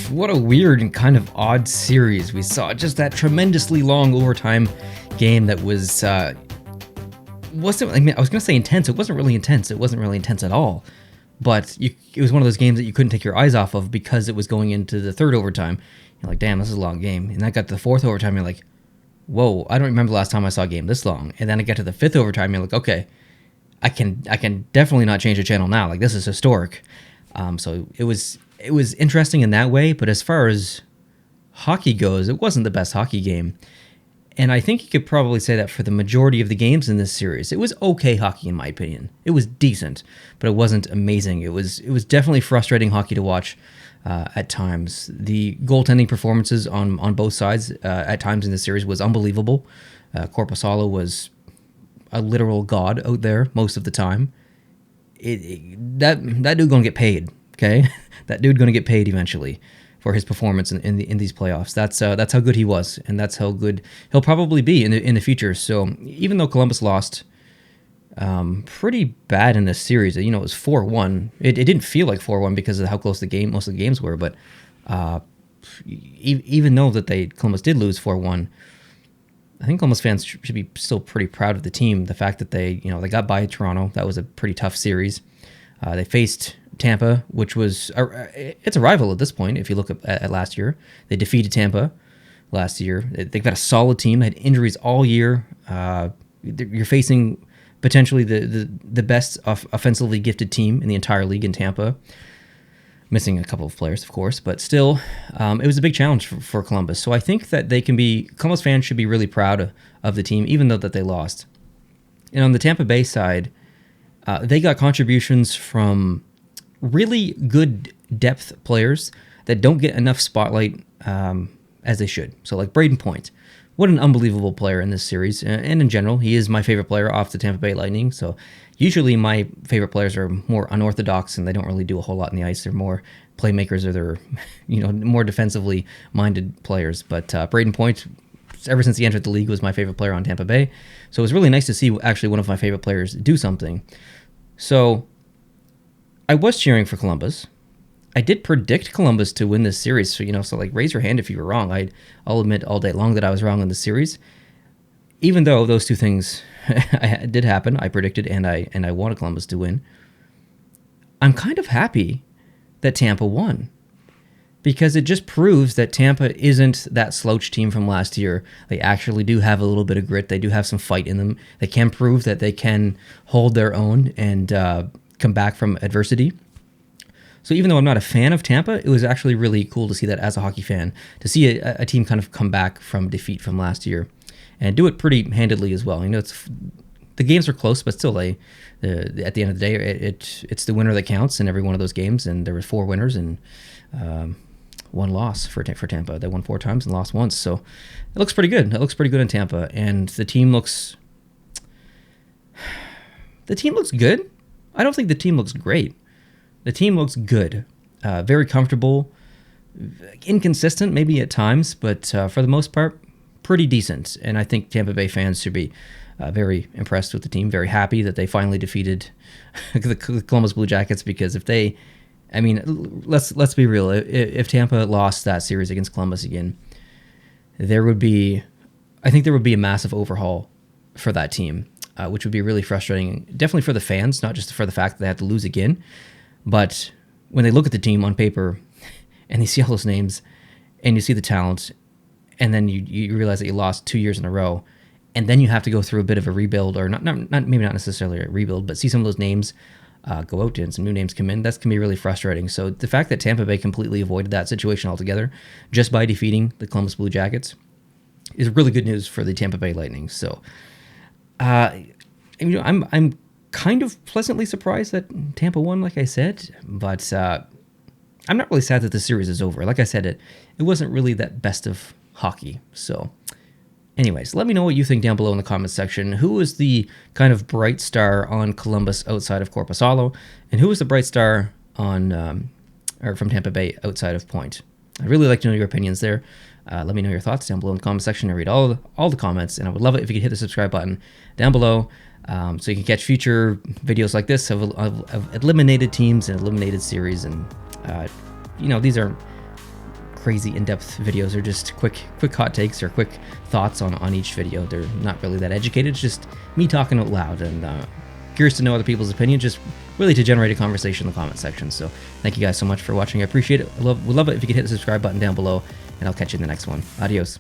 What a weird and kind of odd series. We saw just that tremendously long overtime game that wasn't, I mean, I was going to say intense. It wasn't really intense. It wasn't really intense at all. But it was one of those games that you couldn't take your eyes off of because it was going into the third overtime. You're like, damn, this is a long game. And that got to the fourth overtime. You're like, whoa, I don't remember the last time I saw a game this long. And then I got to the fifth overtime. You're like, okay, I can definitely not change the channel now. Like, this is historic. So it was interesting in that way. But as far as hockey goes, it wasn't the best hockey game. And I think you could probably say that for the majority of the games in this series. It was okay hockey, in my opinion. It was decent, but it wasn't amazing. It was definitely frustrating hockey to watch at times. The goaltending performances on both sides at times in this series was unbelievable. Korpisalo was a literal god out there most of the time. That dude gonna get paid, okay? That dude gonna get paid eventually for his performance in these playoffs. That's how good he was, and that's how good he'll probably be in the future. So even though Columbus lost pretty bad in this series, it was 4-1. It didn't feel like 4-1 because of how close most of the games were. But even though that Columbus did lose 4-1, I think Columbus fans should be still pretty proud of the team. The fact that they got by Toronto, that was a pretty tough series. They faced Tampa, which was it's a rival at this point. If you look at last year, they defeated Tampa last year. They've got a solid team. They had injuries all year. You're facing potentially the best offensively gifted team in the entire league in Tampa. Missing a couple of players, of course, but still, it was a big challenge for Columbus. So I think that Columbus fans should be really proud of the team, even though that they lost. And on the Tampa Bay side, they got contributions from really good depth players that don't get enough spotlight as they should. So like Braden Point, what an unbelievable player in this series. And in general, he is my favorite player off the Tampa Bay Lightning. So usually my favorite players are more unorthodox and they don't really do a whole lot on the ice. They're more playmakers or they're more defensively minded players. But Braden Point, ever since he entered the league, was my favorite player on Tampa Bay. So it was really nice to see actually one of my favorite players do something. So I was cheering for Columbus. I did predict Columbus to win this series. So like raise your hand if you were wrong. I'll admit all day long that I was wrong in the series. Even though those two things did happen, I predicted and I wanted Columbus to win. I'm kind of happy that Tampa won because it just proves that Tampa isn't that slouch team from last year. They actually do have a little bit of grit. They do have some fight in them. They can prove that they can hold their own and come back from adversity. So even though I'm not a fan of Tampa, it was actually really cool to see that as a hockey fan, to see a team kind of come back from defeat from last year and do it pretty handedly as well. The games are close, but still, at the end of the day, it's the winner that counts in every one of those games. And there were 4 winners and one loss for Tampa. They won 4 times and lost once, so it looks pretty good. It looks pretty good in Tampa, and the team looks good. I don't think the team looks great. The team looks good, very comfortable, inconsistent maybe at times, but for the most part, pretty decent. And I think Tampa Bay fans should be very impressed with the team, very happy that they finally defeated the Columbus Blue Jackets. Because let's be real. If Tampa lost that series against Columbus again, there would be a massive overhaul for that team, which would be really frustrating, definitely for the fans, not just for the fact that they have to lose again. But when they look at the team on paper and they see all those names and you see the talent, and then you realize that you lost 2 years in a row, and then you have to go through a bit of a rebuild, or not maybe not necessarily a rebuild, but see some of those names go out and some new names come in, that can be really frustrating. So the fact that Tampa Bay completely avoided that situation altogether just by defeating the Columbus Blue Jackets is really good news for the Tampa Bay Lightning. So I'm kind of pleasantly surprised that Tampa won, like I said, but I'm not really sad that the series is over. Like I said, it wasn't really that best of hockey. So anyways, let me know what you think down below in the comments section. Who was the kind of bright star on Columbus outside of Korpisalo, and who was the bright star on or from Tampa Bay outside of Point? I'd really like to know your opinions there. Let me know your thoughts down below in the comment section. I read all the comments, and I would love it if you could hit the subscribe button down below so you can catch future videos like this of eliminated teams and eliminated series. And these are crazy in-depth videos. They're just quick hot takes or quick thoughts on each video. They're not really that educated. It's just me talking out loud and curious to know other people's opinions, just really to generate a conversation in the comment section. So thank you guys so much for watching. I appreciate it. Would love it if you could hit the subscribe button down below, and I'll catch you in the next one. Adios.